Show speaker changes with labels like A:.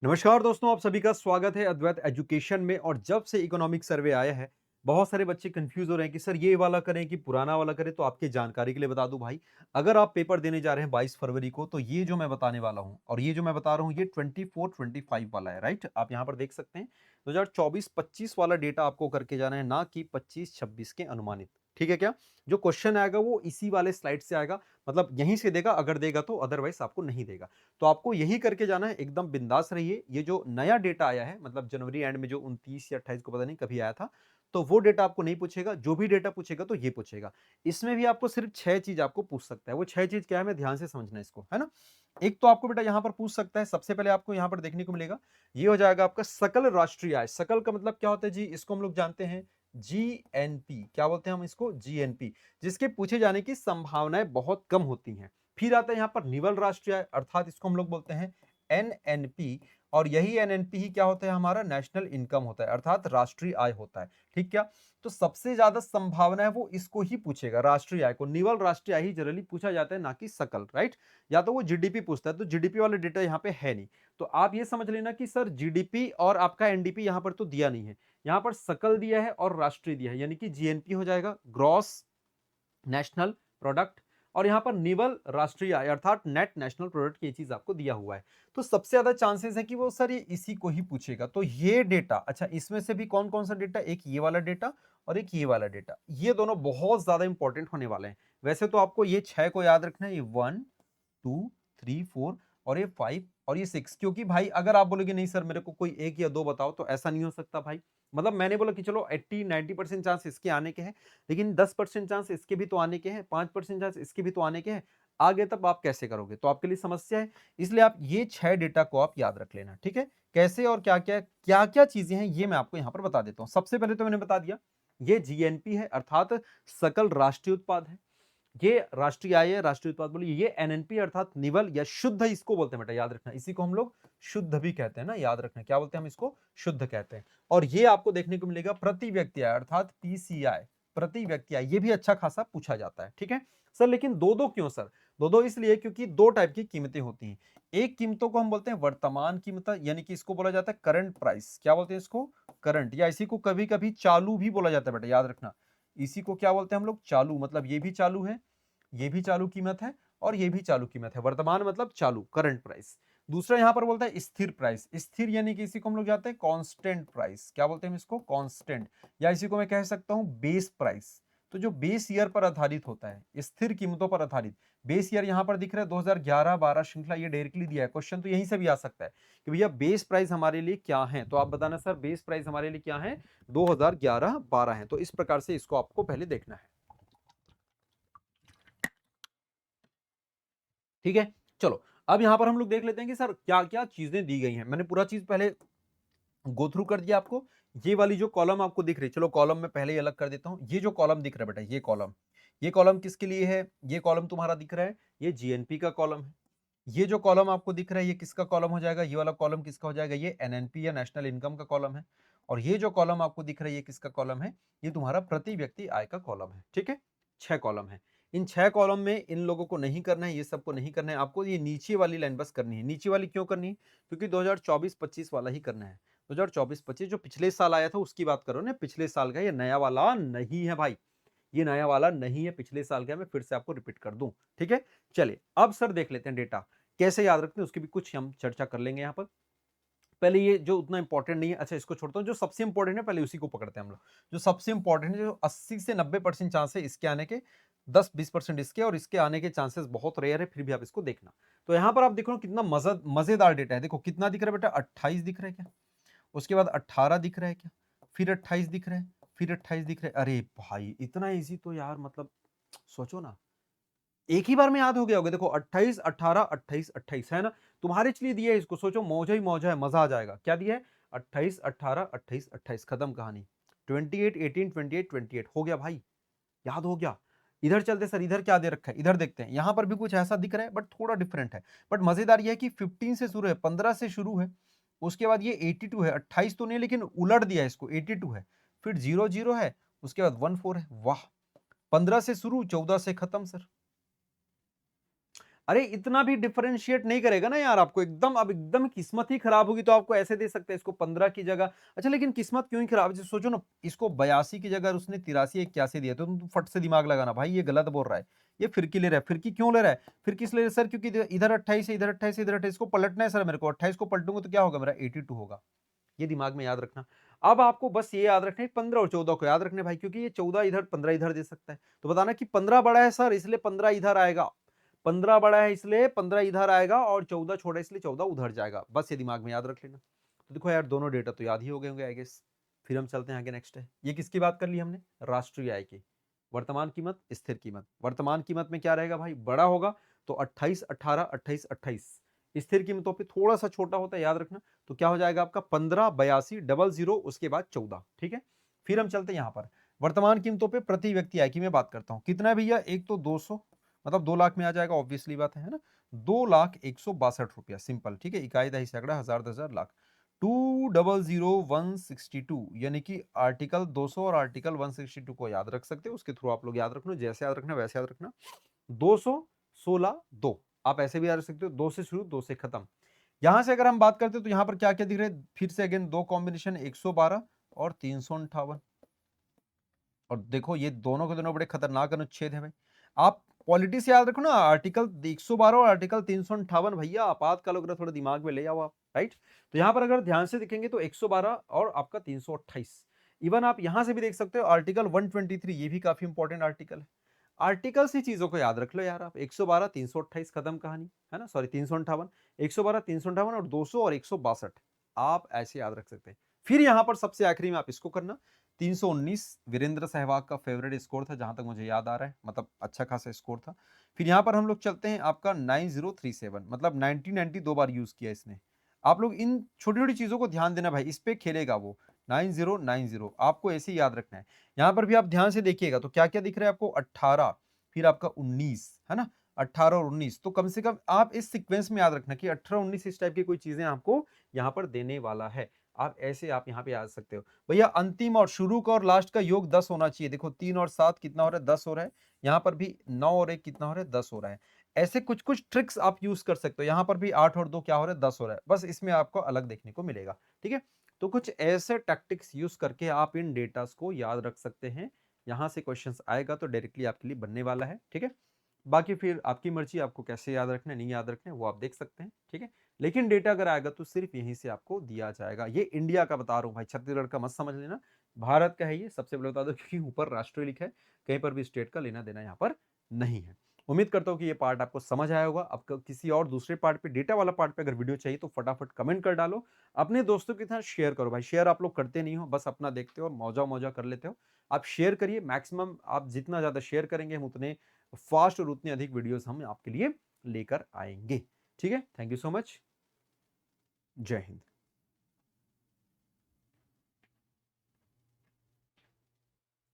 A: नमस्कार दोस्तों, आप सभी का स्वागत है अद्वैत एजुकेशन में। और जब से इकोनॉमिक सर्वे आया है, बहुत सारे बच्चे कंफ्यूज हो रहे हैं कि सर ये वाला करें कि पुराना वाला करें। तो आपके जानकारी के लिए बता दूं भाई, अगर आप पेपर देने जा रहे हैं 22 फरवरी को, तो ये जो मैं बताने वाला हूं और ये जो मैं बता रहा हूं ये 24-25 वाला है। राइट, आप यहां पर देख सकते हैं 2024-25 वाला डेटा आपको करके जाना है, ना कि 25-26 के अनुमानित। ठीक है क्या? जो क्वेश्चन आएगा वो इसी वाले स्लाइड से आएगा, मतलब यहीं से देगा अगर देगा तो, अदरवाइज आपको नहीं देगा। तो आपको यही करके जाना है, एकदम बिंदास रहिए। ये जो नया डेटा आया है, मतलब जनवरी एंड में जो 29 या 28 को पता नहीं कभी आया था, तो वो डेटा आपको नहीं पूछेगा। जो भी डेटा पूछेगा तो ये पूछेगा। इसमें भी आपको सिर्फ 6 चीज आपको पूछ सकता है। वो 6 चीज क्या है, मैं ध्यान से समझना इसको, है ना। एक तो आपको बेटा यहां पर पूछ सकता है, सबसे पहले आपको यहां पर देखने को मिलेगा, ये हो जाएगा आपका सकल राष्ट्रीय आय। सकल का मतलब क्या होता है जी, इसको हम लोग जानते हैं जीएनपी। क्या बोलते हैं हम इसको? जीएनपी, जिसके पूछे जाने की संभावनाएं बहुत कम होती हैं। फिर आता है यहाँ पर निवल राष्ट्रीय आय, अर्थात इसको हम लोग बोलते हैं एनएनपी। और यही एनएनपी ही क्या होता है, हमारा नेशनल इनकम होता है, अर्थात राष्ट्रीय आय होता है। ठीक क्या? तो सबसे ज्यादा संभावना है वो इसको ही पूछेगा, राष्ट्रीय आय को। निवल राष्ट्रीय आय ही जनरली पूछा जाता है, ना कि सकल। राइट, या तो वो जीडीपी पूछता है, तो जीडीपी वाला डेटा यहाँ पे है नहीं। तो आप ये समझ लेना कि सर जीडीपी और आपका एनडीपी यहाँ पर तो दिया नहीं है, यहाँ पर सकल दिया है और राष्ट्रीय दिया है, यानी कि जीएनपी हो जाएगा, ग्रॉस नेशनल प्रोडक्ट। और यहां पर निवल राष्ट्रीय आय अर्थात नेट नेशनल प्रोडक्ट की चीज आपको दिया हुआ है। तो सबसे ज्यादा चांसेस है कि वो सर ये इसी को ही पूछेगा। तो ये डेटा, अच्छा इसमें से भी कौन कौन सा डेटा, एक ये वाला डेटा और एक ये वाला डेटा, ये दोनों बहुत ज्यादा इंपॉर्टेंट होने वाले हैं। वैसे तो आपको ये 6 को याद रखना है, ये 1, 2, 3, 4 और ये 5 और ये 6। क्योंकि भाई अगर आप बोलोगे नहीं सर मेरे को कोई एक या दो बताओ, तो ऐसा नहीं हो सकता भाई। मतलब मैंने बोला कि चलो 80-90% चांस इसके आने के हैं, लेकिन 10% चांस इसके भी तो आने के हैं, 5% चांस इसके भी तो आने के हैं। आगे तब आप कैसे करोगे? तो आपके लिए समस्या है। इसलिए आप ये 6 डेटा को आप याद रख लेना। ठीक है? कैसे और क्या क्या चीजें हैं, ये मैं आपको यहां पर बता देता हूं। सबसे पहले तो मैंने बता दिया, ये जीएनपी है, अर्थात सकल राष्ट्रीय उत्पाद है। ये राष्ट्रीय आय है, राष्ट्रीय उत्पाद बोलिए। ये एनएनपी अर्थात निवल या शुद्ध इसको बोलते हैं बेटा, याद रखना। इसी को हम लोग शुद्ध भी कहते हैं ना, याद रखना। क्या बोलते हैं हम इसको? शुद्ध कहते हैं। और ये आपको देखने को मिलेगा प्रति व्यक्ति आय, अर्थात पीसीआई, प्रति व्यक्ति आय। ये भी अच्छा खासा पूछा जाता है। ठीक है सर, लेकिन दो दो क्यों सर? दो दो इसलिए क्योंकि दो टाइप की कीमतें होती हैं। एक कीमतों को हम बोलते हैं वर्तमान कीमत, यानी कि इसको बोला जाता है करंट प्राइस। क्या बोलते हैं इसको? करंट। या इसी को कभी कभी चालू भी बोला जाता है बेटा, याद रखना। इसी को क्या बोलते हैं हम लोग? चालू। मतलब ये भी चालू है, ये भी चालू कीमत है और ये भी चालू कीमत है। वर्तमान मतलब चालू, करंट प्राइस। दूसरा यहां पर बोलता है स्थिर प्राइस। स्थिर यानी कि इसी को हम लोग जाते हैं कांस्टेंट प्राइस। क्या बोलते हैं हम इसको? कांस्टेंट। या इसी को मैं कह सकता हूं बेस प्राइस। तो जो बेस ईयर पर आधारित होता है, स्थिर कीमतों पर आधारित। बेस ईयर यहां पर दिख रहा है 2011-12 श्रृंखला, ये डायरेक्टली दिया है। क्वेश्चन तो यहीं से भी आ सकता है कि भैया बेस प्राइस हमारे लिए क्या है, तो आप बताना सर बेस प्राइस हमारे लिए क्या है, 2011-12 है। तो इस प्रकार से इसको आपको पहले देखना है। ठीक है, चलो अब यहां पर हम लोग देख लेते हैं कि सर क्या क्या चीजें दी गई हैं। मैंने पूरा चीज पहले गो थ्रू कर दिया आपको। ये वाली जो कॉलम आपको दिख रही है, चलो कॉलम में पहले ही अलग कर देता हूं। ये जो कॉलम दिख रहा है बेटा, ये कॉलम किसके लिए है? ये कॉलम तुम्हारा दिख रहा है, ये जीएनपी का कॉलम है। ये जो कॉलम आपको दिख रहा है, ये किसका कॉलम हो जाएगा? ये वाला कॉलम किसका हो जाएगा? ये एनएनपी या नेशनल इनकम का कॉलम है। और ये जो कॉलम आपको दिख रहा है, ये किसका कॉलम है? ये तुम्हारा प्रति व्यक्ति आय का कॉलम है। ठीक है, 6 कॉलम है। इन 6 कॉलम में इन लोगों को नहीं करना है, ये सबको नहीं करना है आपको। ये नीचे वाली लाइन बस करनी है। नीचे वाली क्यों करनी है? क्योंकि 2024-25 वाला ही करना है। 2024-25 जो पिछले साल आया था उसकी बात करो ना, पिछले साल का। ये नया वाला नहीं है भाई, ये नया वाला नहीं है, पिछले साल का। मैं फिर से आपको रिपीट कर दूं। ठीक है, चलिए अब सर देख लेते हैं डेटा कैसे याद रखते हैं, उसकी भी कुछ हम चर्चा कर लेंगे यहाँ पर। पहले ये जो उतना इंपॉर्टेंट नहीं है, अच्छा इसको छोड़ता हूँ। जो सबसे इंपॉर्टेंट है पहले उसी को पकड़ते हैं हम लोग। जो सबसे इंपॉर्टेंट है, जो 80 से 90% चांस है इसके आने के, 10-20% इसके, और इसके आने के चांसेस बहुत रेयर है, फिर भी आप इसको देखना। तो यहाँ पर आप देख रहे हो कितना मजेदार डेटा है। देखो कितना दिख रहा है बेटा, 28 दिख रहा है क्या? उसके बाद 18 दिख रहा है क्या? फिर 28 दिख रहा है, फिर 28 दिख रहा है। अरे भाई इतना इजी तो यार, मतलब सोचो ना, एक ही बार में याद हो गया होगा। देखो 28, 18, 28, 28 है ना, तुम्हारे लिए दिया है इसको। सोचो मौजा ही मौजा है, मजा आ जाएगा। क्या दिया है? 28, 18, 28, 28, खत्म कहानी। 28, 18, 28, 28 हो गया भाई, याद हो गया। इधर चलते सर, इधर क्या दे रखा है, इधर देखते हैं। यहां पर भी कुछ ऐसा दिख रहा है बट थोड़ा डिफरेंट है। बट मजेदार यह है कि 15 से शुरू है, 15 से शुरू है। उसके बाद ये 82 है, 28 तो नहीं लेकिन उलट दिया इसको, 82 है। फिर 00 है, उसके बाद 14 है। वाह, 15 से शुरू 14 से खत्म सर। अरे इतना भी डिफरेंशिएट नहीं करेगा ना यार आपको, एकदम अब एकदम किस्मत ही खराब होगी तो आपको ऐसे दे सकते हैं इसको 15 की जगह। अच्छा लेकिन किस्मत क्यों ही खराब है, सोचो ना, इसको 82 की जगह उसने 83 81 दिया तो तुम फट से दिमाग लगाना भाई ये गलत बोल रहा है, ये फिरकी ले रहा है। फिरकी क्यों ले रहा है? फिरकी इसलिए सर क्योंकि इधर 28 है, इधर 28 है, इधर 28, इसको पलटना है सर मेरे को, 28 को पलटूंगा तो क्या होगा मेरा 82 होगा। ये दिमाग में याद रखना। अब आपको बस ये याद रखना है 15 और 14 को याद रखना है भाई, क्योंकि ये 14 इधर 15 इधर दे सकता है, तो बताना कि 15 बड़ा है सर इसलिए 15 इधर आएगा, 15 बड़ा है इसलिए 15 इधर आएगा और 14 छोटा है इसलिए 14 उधर जाएगा, बस ये दिमाग में याद रख लेना। तो देखो यार दोनों डेटा तो याद ही हो गए होंगे आई गेस। फिर हम चलते हैं आगे, नेक्स्ट है, ये किसकी बात कर ली हमने, राष्ट्रीय आय की। वर्तमान कीमत, स्थिर कीमत। वर्तमान कीमत में क्या रहेगा भाई, बड़ा होगा तो 28 18 28 28, स्थिर कीमतों पे थोड़ा सा छोटा होता है याद रखना, तो क्या हो जाएगा आपका 15 82 00 उसके बाद 14, ठीक है। फिर हम चलते हैं यहां पर वर्तमान कीमतों पे प्रति व्यक्ति आय की मैं बात करता हूं, कितना है भैया, एक तो 200, मतलब 2 लाख में आ जाएगा, ऑब्वियसली बात है ना, 2,01,62 रुपया, सिंपल, ठीक है, इकाई दही सैकड़ा हजार 10,000 लाख, 2,00,162, यानी कि आर्टिकल 200 और आर्टिकल 162 को याद रख सकते हो, उसके थ्रू आप लोग याद रखना, जैसे याद रखना वैसे याद रखना। 216 2, आप ऐसे भी याद रख सकते हो, 2 से शुरू 2 से खत्म। यहां से अगर हम बात करते हैं तो यहां पर क्या क्या दिख रहे हैं, फिर से अगेन दो कॉम्बिनेशन, 112 और 358, और देखो ये दोनों के दोनों बड़े खतरनाक अनुच्छेद है भाई। आप पॉलिटी से याद रखो ना, आर्टिकल 112 और आर्टिकल 358 भैया, आपातकाल वगैरह थोड़ा दिमाग में ले आओ आप, राइट। तो यहां पर अगर ध्यान से देखेंगे तो 112 और आपका 328, इवन आप यहां से भी देख सकते हो आर्टिकल 123, ये भी काफी इंपॉर्टेंट आर्टिकल है। आर्टिकल से चीजों को याद रख लो यार आप, 112 328 खत्म कहानी, है ना, सॉरी 358, 112 358 और 200 और 162, आप ऐसे याद रख सकते हैं। फिर यहां पर सबसे आखिरी में आप इसको करना, 319 वीरेंद्र सहवाग का फेवरेट स्कोर था जहां तक मुझे याद आ रहा है, मतलब अच्छा खासा स्कोर था। फिर यहां पर हम लोग चलते हैं आपका 9037, मतलब 1990 दो बार यूज किया इसने। आप लोग इन छोटी छोटी चीजों को ध्यान देना भाई, इस पे खेलेगा वो, 9090 आपको ऐसे ही याद रखना है। यहां पर भी आप ध्यान से देखिएगा तो क्या क्या दिख रहा है आपको, 18, फिर आपका 19, है ना, 18 और 19, तो कम से कम आप इस सीक्वेंस में याद रखना कि 18 19 इस टाइप की कोई चीजें आपको यहां पर देने वाला है, आप ऐसे आप यहां पे याद सकते हो। भैया अंतिम और शुरू का और लास्ट का योग 10 होना चाहिए, देखो 3 और 7 कितना हो रहा है, 10 हो रहा है, यहाँ पर भी 9 और 1 कितना हो रहा है, 10 हो रहा है। ऐसे कुछ कुछ ट्रिक्स आप यूज कर सकते हो, यहाँ पर भी 8 और 2 क्या हो रहा है, 10 हो रहा है, बस इसमें आपको अलग देखने को मिलेगा, ठीक है। तो कुछ ऐसे टैक्टिक्स यूज करके आप इन डेटास को याद रख सकते हैं, यहां से क्वेश्चंस आएगा तो डायरेक्टली आपके लिए बनने वाला है, ठीक है। बाकी फिर आपकी मर्जी, आपको कैसे याद रखना है नहीं याद रखना है वो आप देख सकते हैं, ठीक है। लेकिन डेटा अगर आएगा तो सिर्फ यहीं से आपको दिया जाएगा, ये इंडिया का बता रहा हूँ भाई, छत्तीसगढ़ का मत समझ लेना, भारत का है ये, सबसे पहले बता दो क्योंकि ऊपर राष्ट्रीय लिखा है, कहीं पर भी स्टेट का लेना देना यहाँ पर नहीं है। उम्मीद करता हूँ कि ये पार्ट आपको समझ आया होगा। आपको किसी और दूसरे पार्ट पे, डेटा वाला पार्ट पे अगर वीडियो चाहिए तो फटाफट कमेंट कर डालो, अपने दोस्तों के साथ शेयर करो भाई, शेयर आप लोग करते नहीं हो, बस अपना देखते हो और मौजा मौजा कर लेते हो। आप शेयर करिए, मैक्सिमम आप जितना ज्यादा शेयर करेंगे हम उतने फास्ट और उतनी अधिक वीडियोस हम आपके लिए लेकर आएंगे, ठीक है। थैंक यू सो मच, जय हिंद।